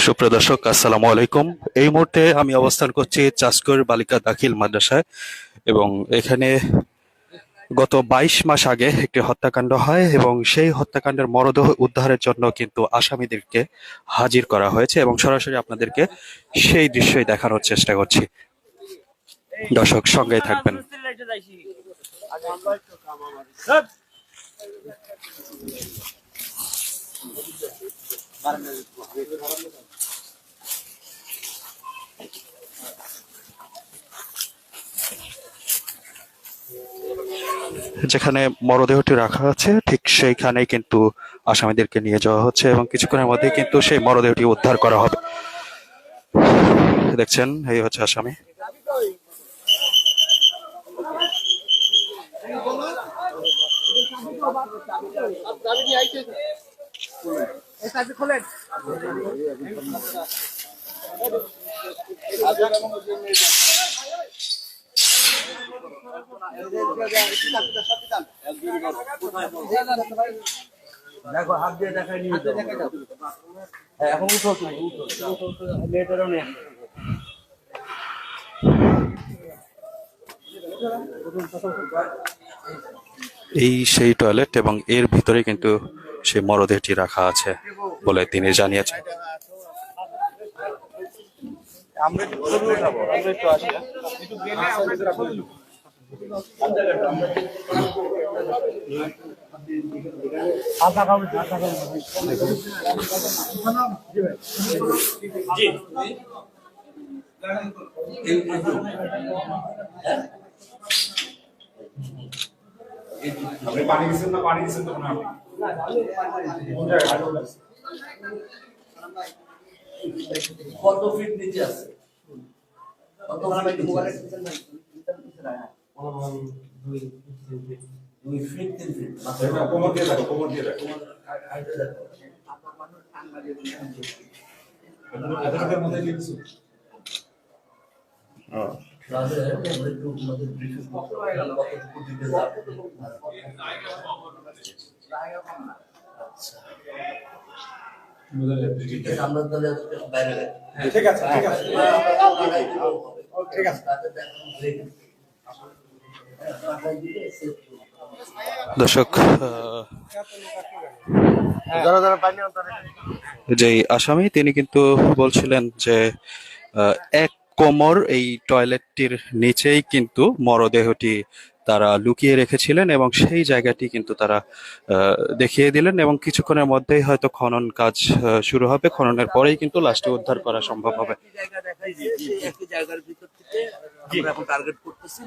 সুপ্রিয় দর্শক, আসসালামু আলাইকুম। এই মুহূর্তে আমি অবস্থান করছি চাষকর বালিকা দাখিল মাদ্রাসায় এবং এখানে গত 22 মাস আগে একটি হত্যাকাণ্ড হয় এবং সেই হত্যাকাণ্ডের মরদেহ উদ্ধারের জন্য কিন্তু আসামিদেরকে হাজির করা হয়েছে এবং সরাসরি আপনাদেরকে সেই দৃশ্যই দেখানোর চেষ্টা করছি। দর্শক, সঙ্গেই থাকবেন। যেখানে মরদেহটি রাখা আছে ঠিক সেইখানেই কিন্তু আসামিদেরকে নিয়ে যাওয়া হচ্ছে এবং কিছুক্ষণের মধ্যেই কিন্তু সেই মরদেহটি উদ্ধার করা হবে। দেখছেন, এই হচ্ছে আসামি। দেখো হাত দিয়ে দেখাই নিয়ে এখন উঠো তুমি লেটারও নেই। এই সেই টয়লেট এবং এর ভিতরে কিন্তু সেই মরদেহটি রাখা আছে বলে তিনি জানিয়েছেন। আমরা একটু ছবি উঠাবো, আমরা একটু আসি একটু গেলে আমরা আশা খাবো আশা খাবো জি আপনি পানি দিচ্ছেন না, পানি দিচ্ছেন তো না আপনি কত ফিট নিচে আছে কত মোবাইলের দুই ফিট 3 ফিট কোমর দিয়ে রাখো, কোমর দিয়ে রাখো। এদের মধ্যে লিখছি আমরা তাহলে বাইরে ঠিক আছে, ঠিক আছে, ঠিক আছে। দর্শক, যেই আসামি তিনি কিন্তু বলছিলেন যে এক কোমর এই টয়লেটটির নিচেই কিন্তু মরদেহটি তারা লুকিয়ে রেখেছিলেন এবং সেই জায়গাটি কিন্তু তারা দেখিয়ে দিলেন এবং কিছুক্ষণের মধ্যেই হয়তো খনন কাজ শুরু হবে। খননের পরেই কিন্তু লাশটি উদ্ধার করা সম্ভব হবে। জায়গার ভিতর থেকে আমরা এখন টার্গেট করতেছি।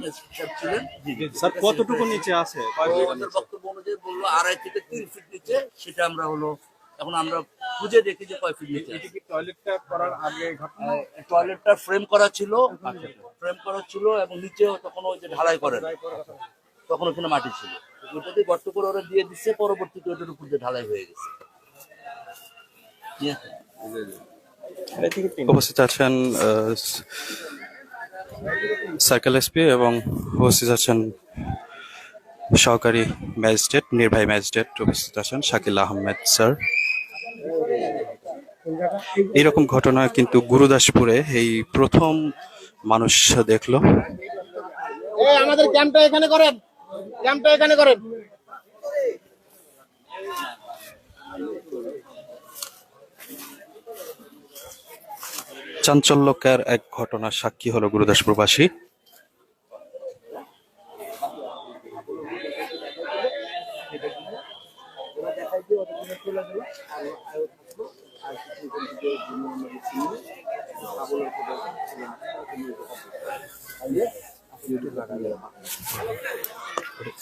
স্যার, কতটুকু নিচে আছে? বক্তব্য অনুযায়ী বললো 2.5 থেকে 3 ফিট নিচে। সেটা আমরা হলো এখন আমরা খুঁজে দেখি যে কয় ফিট নিচে। টয়লেটটা করার আগে ঘটনা, টয়লেটটা ফ্রেম করা ছিল এবং নিচে তখন ওই যে ঢালাই করে তখন ওখানে মাটি ছিল, ওটাতে গর্ত করে ওরা দিয়ে দিচ্ছে। পরবর্তীতে ওটার উপর দিয়ে ঢালাই হয়ে গেছে। উপস্থিত আছেন সার্কেল এসপি এবং উপস্থিত আছেন সহকারী ম্যাজিস্ট্রেট, নির্বাহী ম্যাজিস্ট্রেট উপস্থিত আছেন শাকিল আহমেদ স্যার। এইরকম ঘটনা কিন্তু গুরুদাসপুরে এই প্রথম মানুষ দেখলো। আমাদের ক্যাম্পটা এখানে করেন, ক্যাম্পটা এখানে করেন। চাঞ্চল্যকর এক ঘটনার সাক্ষী হলো গুরুদাসপুরবাসী।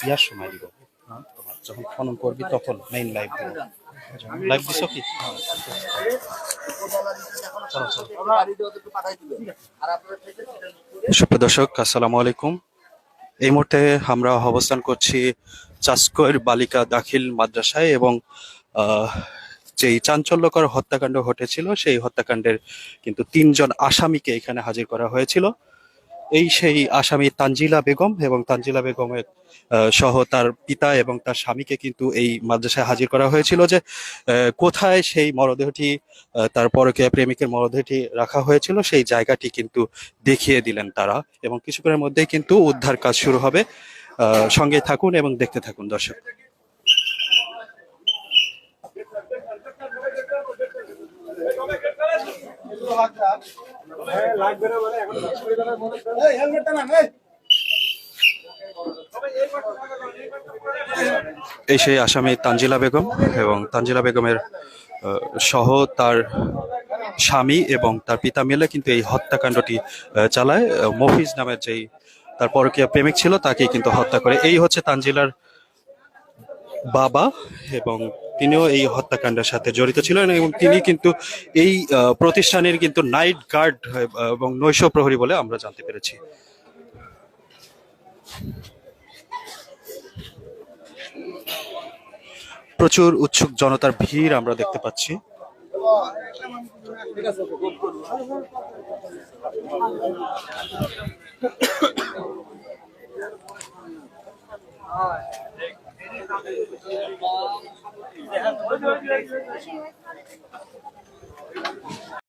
ইয়ার সময় দিব, তোমার যখন ফোন করবি তখন মেইন লাইভ দিব। লাইভ দিছো কি? সুপ্রিয় দর্শক, আসসালামু আলাইকুম। এই মুহূর্তে আমরা অবস্থান করছি চাষকর বালিকা দাখিল মাদ্রাসায় এবং যেই চাঞ্চল্যকর হত্যাকাণ্ড ঘটেছিল সেই হত্যাকাণ্ডের কিন্তু 3 জন আসামিকে এখানে হাজির করা হয়েছিল এই সেই আসামি তানজিলা বেগম, এবং তানজিলা বেগমের সহ তার পিতা এবং তার স্বামীকে কিন্তু এই মাদ্রাসায় হাজির করা হয়েছিল যে কোথায় সেই মরদেহটি, তার পরকীয়া প্রেমিকের মরদেহটি রাখা হয়েছিল সেই জায়গাটি কিন্তু দেখিয়ে দিলেন তারা, এবং কিছুক্ষণের মধ্যেই কিন্তু উদ্ধার কাজ শুরু হবে। সঙ্গে থাকুন এবং দেখতে থাকুন দর্শক। এই সেই আসামি তানজিলা বেগম, এবং তানজিলা বেগমের সহ তার স্বামী এবং তার পিতা মিলে কিন্তু এই হত্যাকাণ্ডটি চালায়। মফিজ নামের যেই তার পরকীয়া প্রেমিক ছিল তাকে কিন্তু হত্যা করে। এই হচ্ছে তানজিলার বাবা, এবং তিনিও এই হত্যাকাণ্ডের সাথে জড়িত ছিলেন, এবং তিনি কিন্তু এই প্রতিষ্ঠানের কিন্তু নাইট গার্ড এবং নৈশ প্রহরী বলে আমরা জানতে পেরেছি। প্রচুর উৎসুক জনতার ভিড় আমরা দেখতে পাচ্ছি।